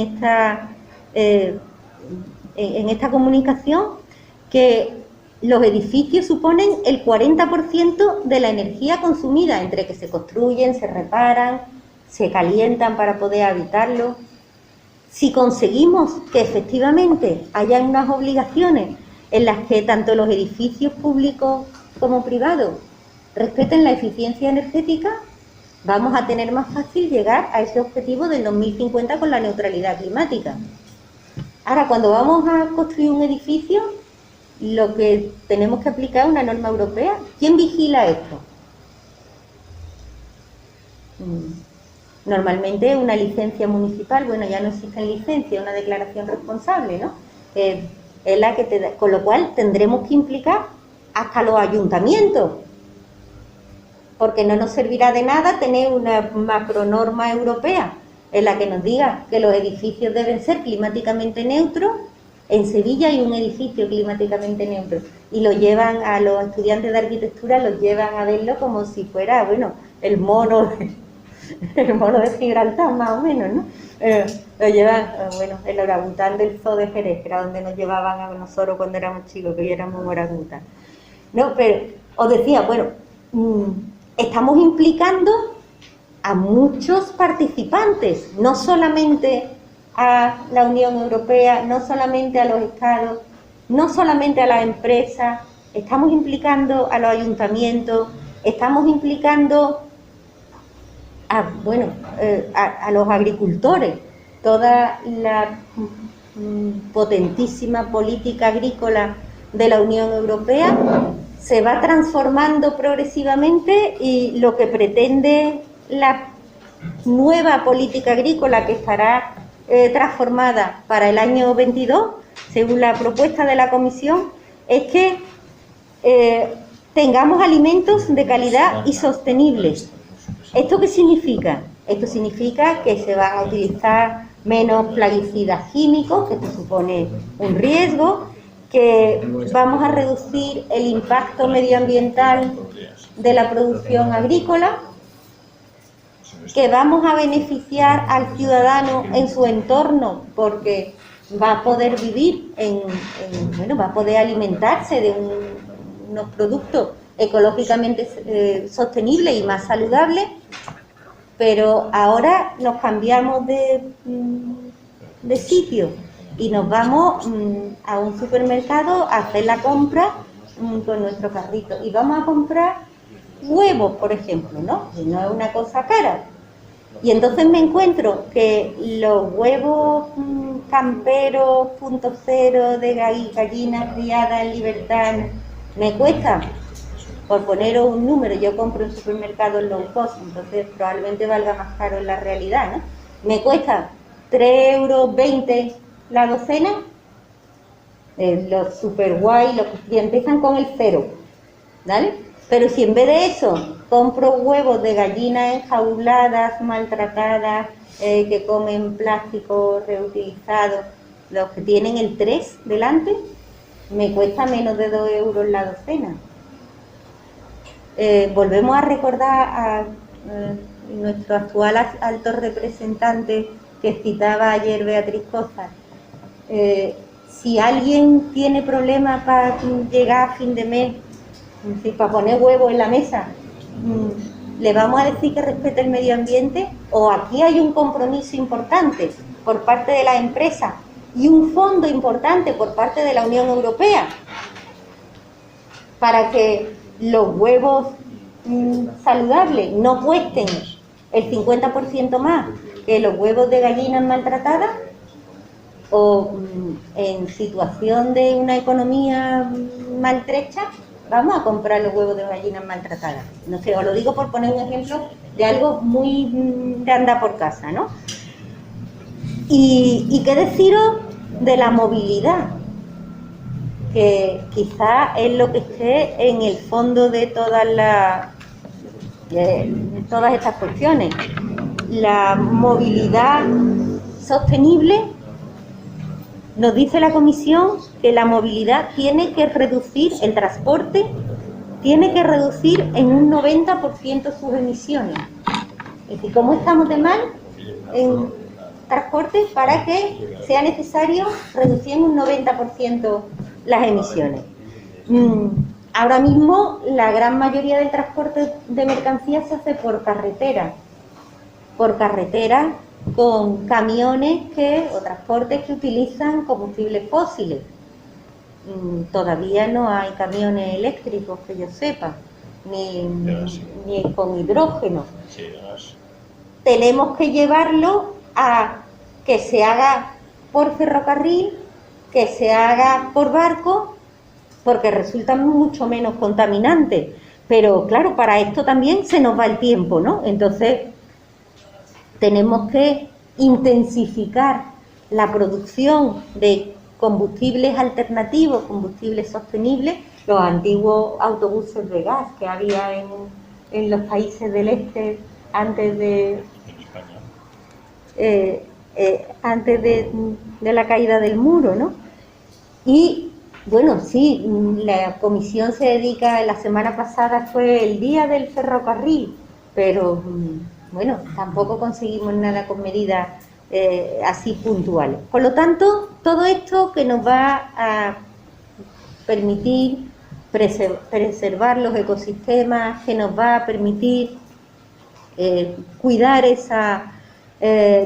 esta comunicación que los edificios suponen el 40% de la energía consumida, entre que se construyen, se reparan, se calientan para poder habitarlo. Si conseguimos que efectivamente haya unas obligaciones en las que tanto los edificios públicos como privados respeten la eficiencia energética, vamos a tener más fácil llegar a ese objetivo del 2050 con la neutralidad climática. Ahora, cuando vamos a construir un edificio, lo que tenemos que aplicar es una norma europea. ¿Quién vigila esto? Normalmente una licencia municipal, bueno, ya no existen licencias, una declaración responsable, ¿no? Es la que te da, con lo cual tendremos que implicar hasta los ayuntamientos, porque no nos servirá de nada tener una macronorma europea en la que nos diga que los edificios deben ser climáticamente neutros. En Sevilla hay un edificio climáticamente neutro y lo llevan a los estudiantes de arquitectura, los llevan a verlo como si fuera, bueno, el mono de Gibraltar, más o menos, ¿no? Lo llevan, bueno, el orangután del Zoo de Jerez, que era donde nos llevaban a nosotros cuando éramos chicos, que éramos orangután. No, pero os decía, bueno, estamos implicando a muchos participantes, no solamente a la Unión Europea, no solamente a los estados, no solamente a las empresas, estamos implicando a los ayuntamientos, estamos implicando a los agricultores. Toda la potentísima política agrícola de la Unión Europea se va transformando progresivamente y lo que pretende la nueva política agrícola, que estará transformada para el año 22, según la propuesta de la Comisión, es que tengamos alimentos de calidad y sostenibles. ¿Esto qué significa? Esto significa que se van a utilizar menos plaguicidas químicos, que esto supone un riesgo, que vamos a reducir el impacto medioambiental de la producción agrícola, que vamos a beneficiar al ciudadano en su entorno porque va a poder vivir va a poder alimentarse de unos productos ecológicamente sostenibles y más saludables. Pero ahora nos cambiamos de sitio y nos vamos a un supermercado a hacer la compra con nuestro carrito y vamos a comprar huevos, por ejemplo, ¿no? Y no es una cosa cara. Y entonces me encuentro que los huevos camperos .0 de gallinas criadas en libertad me cuestan Por poneros un número, yo compro en supermercados low cost, entonces probablemente valga más caro en la realidad, ¿no? Me cuesta 3,20 € la docena, los super guay, los que empiezan con el 0, ¿vale? Pero si en vez de eso compro huevos de gallinas enjauladas, maltratadas, que comen plástico reutilizado, los que tienen el 3 delante, me cuesta menos de 2 € la docena. Volvemos a recordar a nuestro actual alto representante que citaba ayer Beatriz Cozar. Si alguien tiene problemas para llegar a fin de mes, para poner huevos en la mesa, ¿le vamos a decir que respete el medio ambiente? ¿O aquí hay un compromiso importante por parte de las empresas y un fondo importante por parte de la Unión Europea para que los huevos saludables no cuesten el 50% más que los huevos de gallinas maltratadas? ¿O en situación de una economía maltrecha vamos a comprar los huevos de gallinas maltratadas? No sé, os lo digo por poner un ejemplo de algo muy de andar por casa, ¿no? Y qué deciros de la movilidad, que quizá es lo que esté en el fondo de todas estas cuestiones. La movilidad sostenible, nos dice la Comisión que la movilidad tiene que reducir, el transporte tiene que reducir en un 90% sus emisiones. Es decir, ¿cómo estamos de mal en transporte para que sea necesario reducir en un 90% las emisiones? Ahora mismo la gran mayoría del transporte de mercancías se hace por carretera con camiones o transportes que utilizan combustibles fósiles. Todavía no hay camiones eléctricos que yo sepa, ni con hidrógeno. Tenemos que llevarlo a que se haga por ferrocarril, que se haga por barco, porque resultan mucho menos contaminantes. Pero claro, para esto también se nos va el tiempo, ¿no? Entonces tenemos que intensificar la producción de combustibles alternativos, combustibles sostenibles, los antiguos autobuses de gas que había en los países del este antes de la caída del muro, ¿no? Y bueno, sí, la comisión se dedica, la semana pasada fue el día del ferrocarril, pero bueno, tampoco conseguimos nada con medidas así puntuales. Por lo tanto, todo esto que nos va a permitir preservar los ecosistemas, que nos va a permitir cuidar esa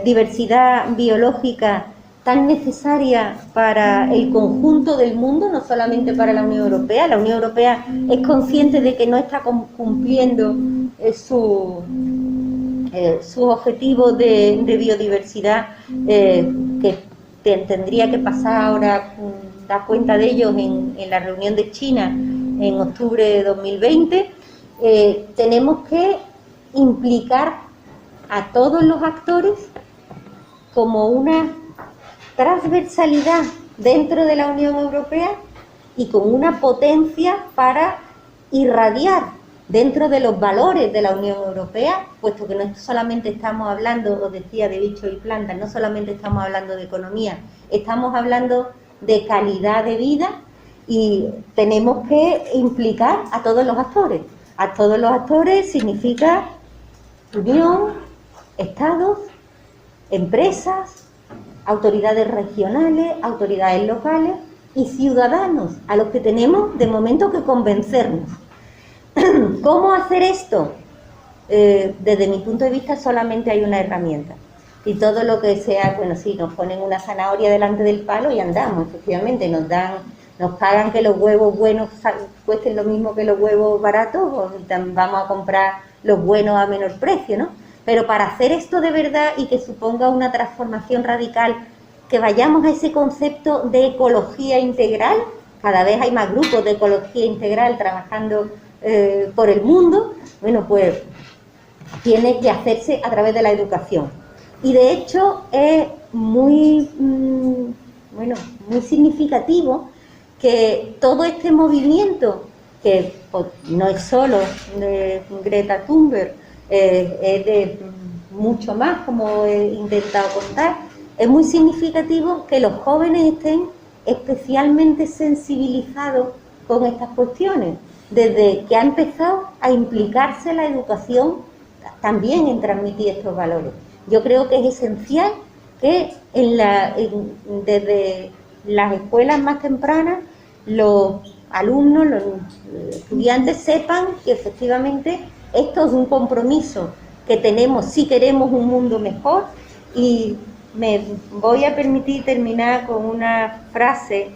diversidad biológica tan necesaria para el conjunto del mundo, no solamente para la Unión Europea. La Unión Europea es consciente de que no está cumpliendo sus objetivos de biodiversidad, que tendría que pasar ahora, dar cuenta de ellos en la reunión de China en octubre de 2020. Tenemos que implicar a todos los actores como una transversalidad dentro de la Unión Europea y con una potencia para irradiar dentro de los valores de la Unión Europea, puesto que no solamente estamos hablando, os decía, de bichos y plantas, no solamente estamos hablando de economía, estamos hablando de calidad de vida, y tenemos que implicar a todos los actores. A todos los actores significa Unión, Estados, empresas, autoridades regionales, autoridades locales y ciudadanos, a los que tenemos de momento que convencernos. ¿Cómo hacer esto? Desde mi punto de vista solamente hay una herramienta, y todo lo que sea, bueno, sí, nos ponen una zanahoria delante del palo y andamos, efectivamente, nos pagan que los huevos buenos cuesten lo mismo que los huevos baratos, o vamos a comprar los buenos a menor precio, ¿no? Pero para hacer esto de verdad y que suponga una transformación radical, que vayamos a ese concepto de ecología integral, cada vez hay más grupos de ecología integral trabajando por el mundo, bueno, pues tiene que hacerse a través de la educación. Y de hecho es muy, muy significativo que todo este movimiento, que no es solo de Greta Thunberg, es de mucho más, como he intentado contar, es muy significativo que los jóvenes estén especialmente sensibilizados con estas cuestiones, desde que ha empezado a implicarse la educación también en transmitir estos valores. Yo creo que es esencial que desde las escuelas más tempranas los alumnos, los estudiantes sepan que efectivamente esto es un compromiso que tenemos si queremos un mundo mejor. Y me voy a permitir terminar con una frase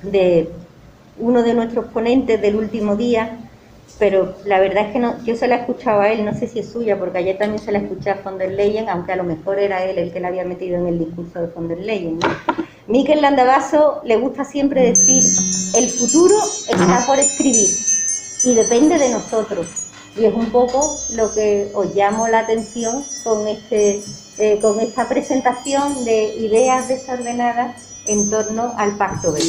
de uno de nuestros ponentes del último día, pero la verdad es que no, yo se la escuchaba a él, no sé si es suya, porque ayer también se la escuché a von der Leyen, aunque a lo mejor era él el que la había metido en el discurso de von der Leyen, ¿no? Mikel Landavazo le gusta siempre decir: el futuro está por escribir y depende de nosotros. Y es un poco lo que os llamo la atención con esta presentación de ideas desordenadas en torno al Pacto Verde.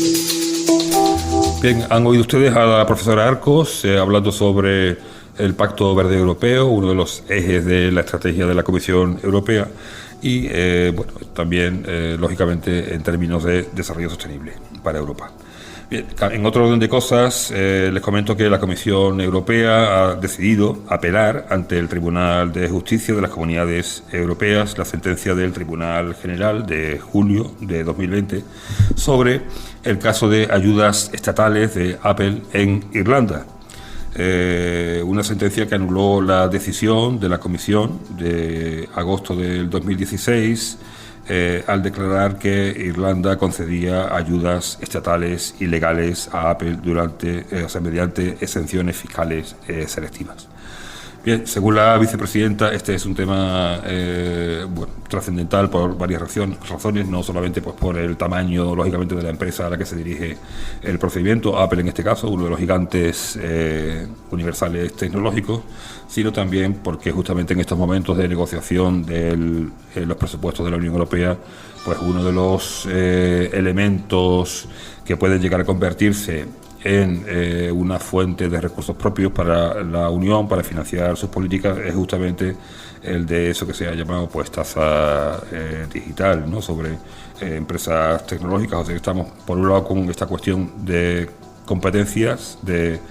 Bien, han oído ustedes a la profesora Arcos hablando sobre el Pacto Verde Europeo, uno de los ejes de la estrategia de la Comisión Europea, y bueno, también, lógicamente, en términos de desarrollo sostenible para Europa. Bien, en otro orden de cosas, les comento que la Comisión Europea ha decidido apelar ante el Tribunal de Justicia de las Comunidades Europeas la sentencia del Tribunal General de julio de 2020 sobre el caso de ayudas estatales de Apple en Irlanda. Una sentencia que anuló la decisión de la Comisión de agosto del 2016 al declarar que Irlanda concedía ayudas estatales ilegales a Apple mediante exenciones fiscales selectivas. Bien, según la vicepresidenta, este es un tema trascendental por varias razones, no solamente pues por el tamaño, lógicamente, de la empresa a la que se dirige el procedimiento, Apple en este caso, uno de los gigantes universales tecnológicos, sino también porque justamente en estos momentos de negociación de los presupuestos de la Unión Europea, pues uno de los elementos que pueden llegar a convertirse en una fuente de recursos propios para la Unión, para financiar sus políticas, es justamente el de eso que se ha llamado pues tasa digital, ¿no?, sobre empresas tecnológicas. O sea que estamos por un lado con esta cuestión de competencias, de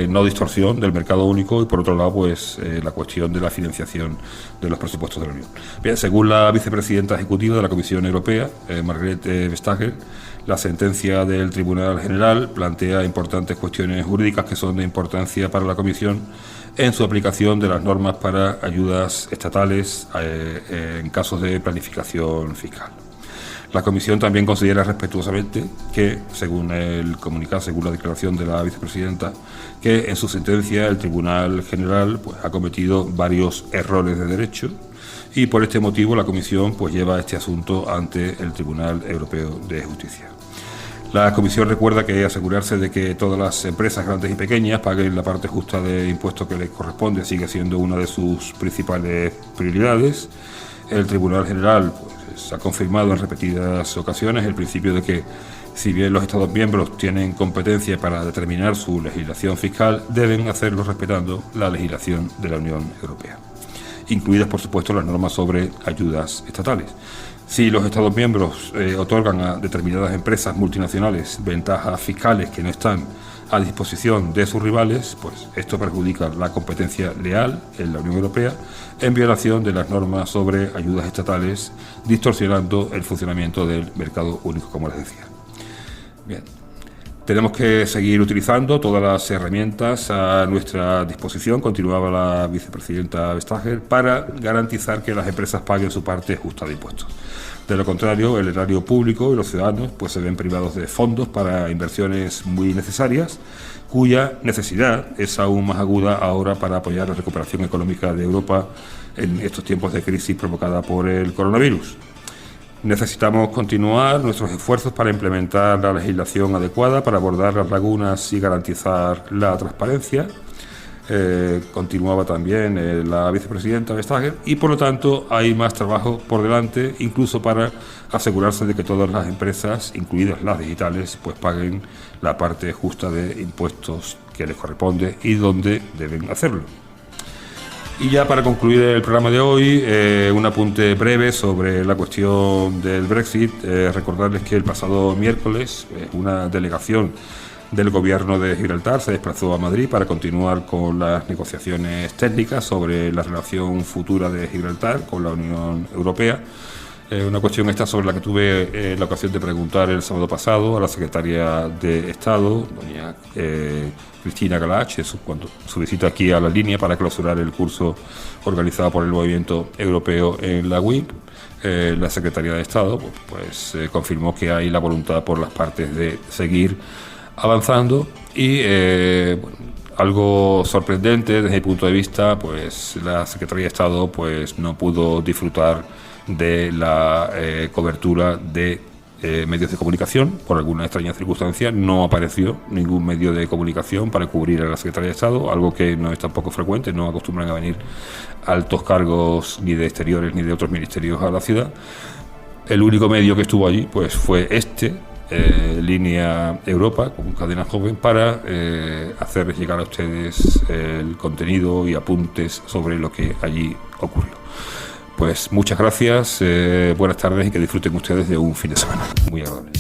no distorsión del mercado único, y por otro lado pues la cuestión de la financiación de los presupuestos de la Unión. Bien, según la vicepresidenta ejecutiva de la Comisión Europea, Margrethe Vestager, la sentencia del Tribunal General plantea importantes cuestiones jurídicas que son de importancia para la Comisión en su aplicación de las normas para ayudas estatales en casos de planificación fiscal. La Comisión también considera respetuosamente que, según el comunicado, según la declaración de la vicepresidenta, que en su sentencia el Tribunal General pues ha cometido varios errores de derecho, y por este motivo la Comisión pues lleva este asunto ante el Tribunal Europeo de Justicia. La Comisión recuerda que asegurarse de que todas las empresas grandes y pequeñas paguen la parte justa de impuestos que les corresponde sigue siendo una de sus principales prioridades. El Tribunal General pues ha confirmado en repetidas ocasiones el principio de que, si bien los Estados miembros tienen competencia para determinar su legislación fiscal, deben hacerlo respetando la legislación de la Unión Europea, incluidas, por supuesto, las normas sobre ayudas estatales. Si los Estados miembros otorgan a determinadas empresas multinacionales ventajas fiscales que no están a disposición de sus rivales, pues esto perjudica la competencia leal en la Unión Europea, en violación de las normas sobre ayudas estatales, distorsionando el funcionamiento del mercado único, como les decía. Bien. Tenemos que seguir utilizando todas las herramientas a nuestra disposición, continuaba la vicepresidenta Vestager, para garantizar que las empresas paguen su parte justa de impuestos. De lo contrario, el erario público y los ciudadanos pues se ven privados de fondos para inversiones muy necesarias, cuya necesidad es aún más aguda ahora para apoyar la recuperación económica de Europa en estos tiempos de crisis provocada por el coronavirus. Necesitamos continuar nuestros esfuerzos para implementar la legislación adecuada para abordar las lagunas y garantizar la transparencia. Continuaba también la vicepresidenta Vestager, y por lo tanto hay más trabajo por delante, incluso para asegurarse de que todas las empresas, incluidas las digitales, pues paguen la parte justa de impuestos que les corresponde y donde deben hacerlo. Y ya para concluir el programa de hoy, un apunte breve sobre la cuestión del Brexit. Recordarles que el pasado miércoles una delegación del Gobierno de Gibraltar se desplazó a Madrid para continuar con las negociaciones técnicas sobre la relación futura de Gibraltar con la Unión Europea. Una cuestión esta sobre la que tuve la ocasión de preguntar el sábado pasado a la secretaria de Estado, doña Cristina Galach, cuando su visita aquí a la línea para clausurar el curso organizado por el Movimiento Europeo en la UIP. La Secretaría de Estado pues confirmó que hay la voluntad por las partes de seguir avanzando y algo sorprendente desde mi punto de vista, pues la Secretaría de Estado pues no pudo disfrutar de la cobertura de medios de comunicación. Por alguna extraña circunstancia no apareció ningún medio de comunicación para cubrir a la Secretaría de Estado, algo que no es tampoco frecuente, no acostumbran a venir altos cargos ni de exteriores ni de otros ministerios a la ciudad. El único medio que estuvo allí pues fue Línea Europa, con Cadena Joven, para hacerles llegar a ustedes el contenido y apuntes sobre lo que allí ocurrió. Pues muchas gracias, buenas tardes y que disfruten ustedes de un fin de semana muy agradable.